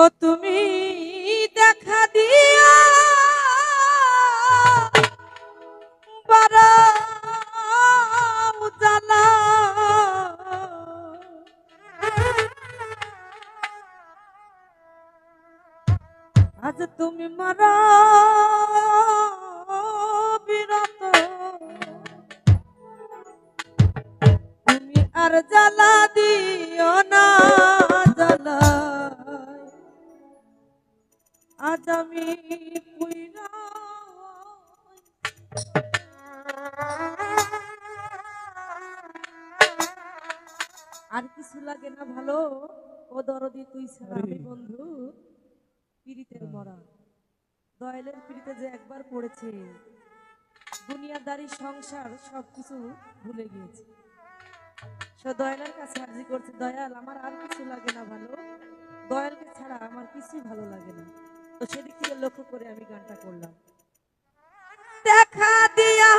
ও তুমি দেখা দিয়া বারাও জ্বালা, আজ তুমি মারা বিরত, তুমি আর জ্বালা দিও না জ্বালা, আজ আমি পুইরা। আর কিছু লাগে না ভালো, ও দরদি তুই ছাড়া আমি বন্ধু পীড়িতের মরা। দয়ালের পীড়িতে যে একবার পড়েছে দুনিয়াদারি সংসার সবকিছু ভুলে গিয়েছে। সে দয়ালের কাছে আরজি করছে, দয়াল আমার আর কিছু লাগে না ভালো, দয়ালকে ছাড়া আমার কিছুই ভালো লাগে না। তো সেদিক থেকে লক্ষ্য করে আমি গানটা করলাম। দেখা দিয়া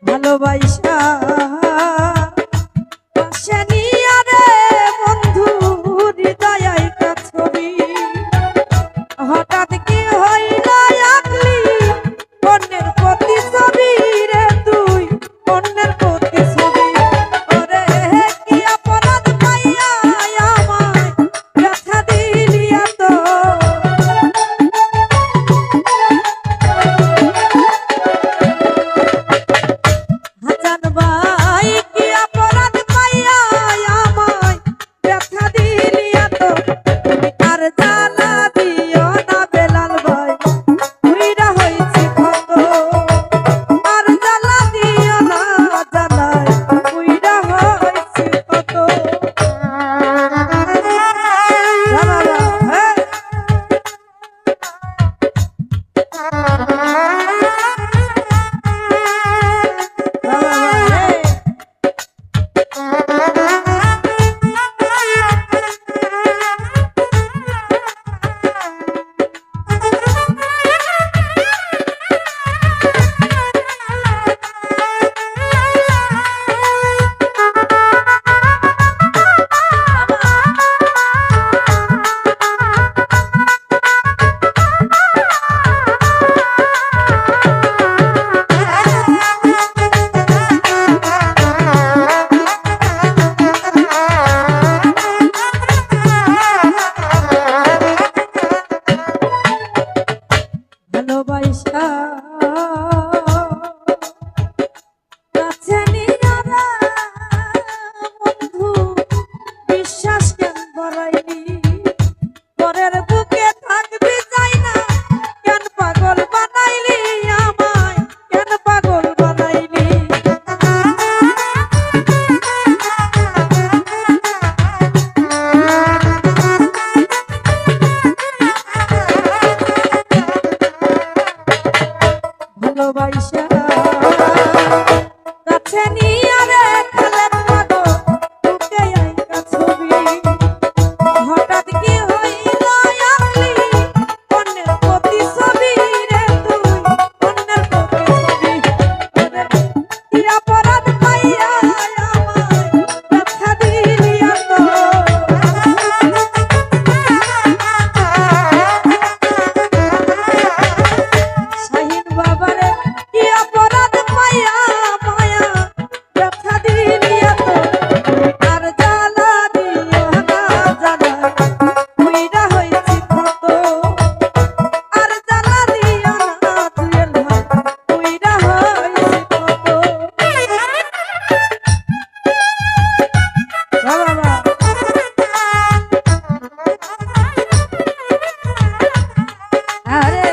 ভালোবাসা পাশে নিয়া রে বন্ধু হৃদয় ছবি। উইরা হইছি কত আর জ্বালা দিও না জুয়েল ভাই উইরা হইছি কত বাবা আরে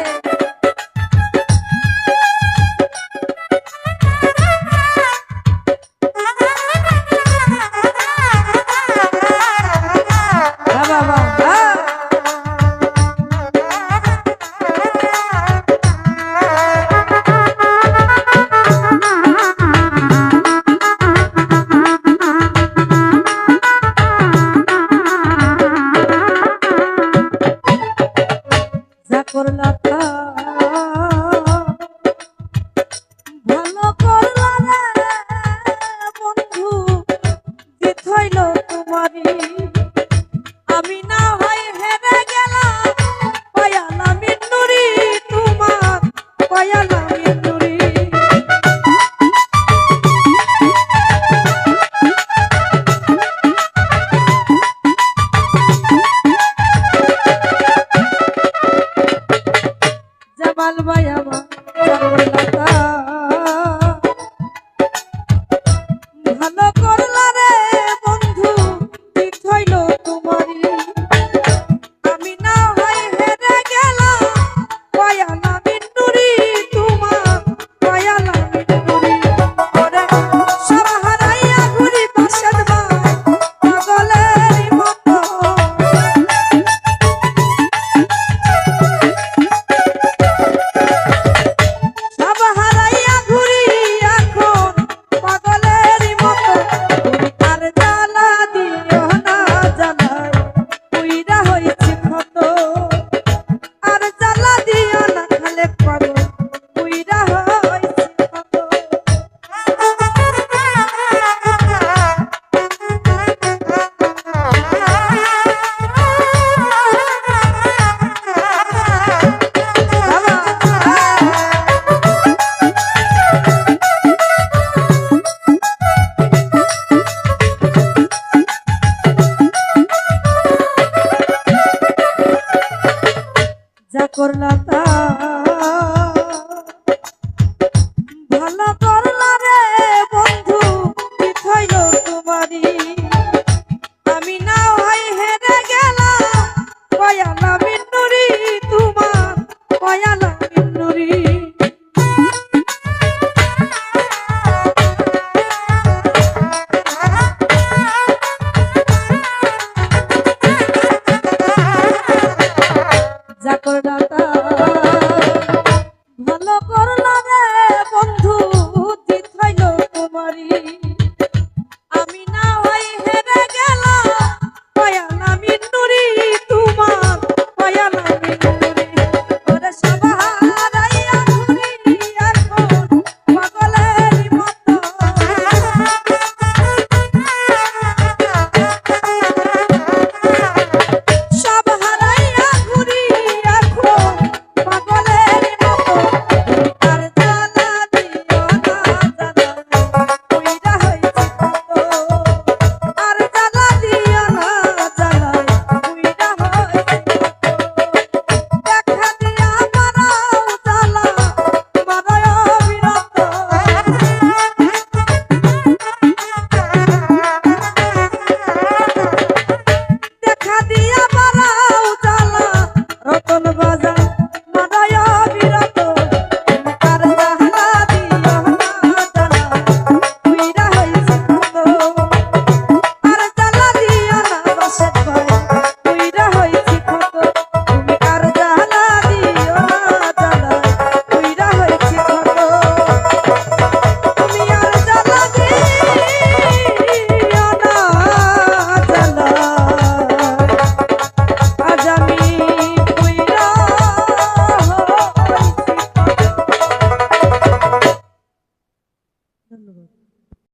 করলা তা ভালো করলা রে বন্ধু জিত হইল তোমারই আমি না হয় হেরে গেলাম পায়ালা মিন্নুরি তোমার পায়ালা মিন্নুরি জামাল ভাই আমার করলা ভালো করলা রে বন্ধু ঠিক হইল তোমারই আমি না হয় হেরে গেলাম পায়ালা মিন্নুরি তোমার পায়ালা মিন্নুরি ওরে সব হারাইয়া ঘুরি পাশের ভাই পাগলের মতো করলা তা ভালো করলা রে বন্ধু ঠিক হইল তোমারই আমি না হয় হেরে গেলাম পায়ালা মিন্নুরি তোমার পায়ালা মিন্নুরি করলা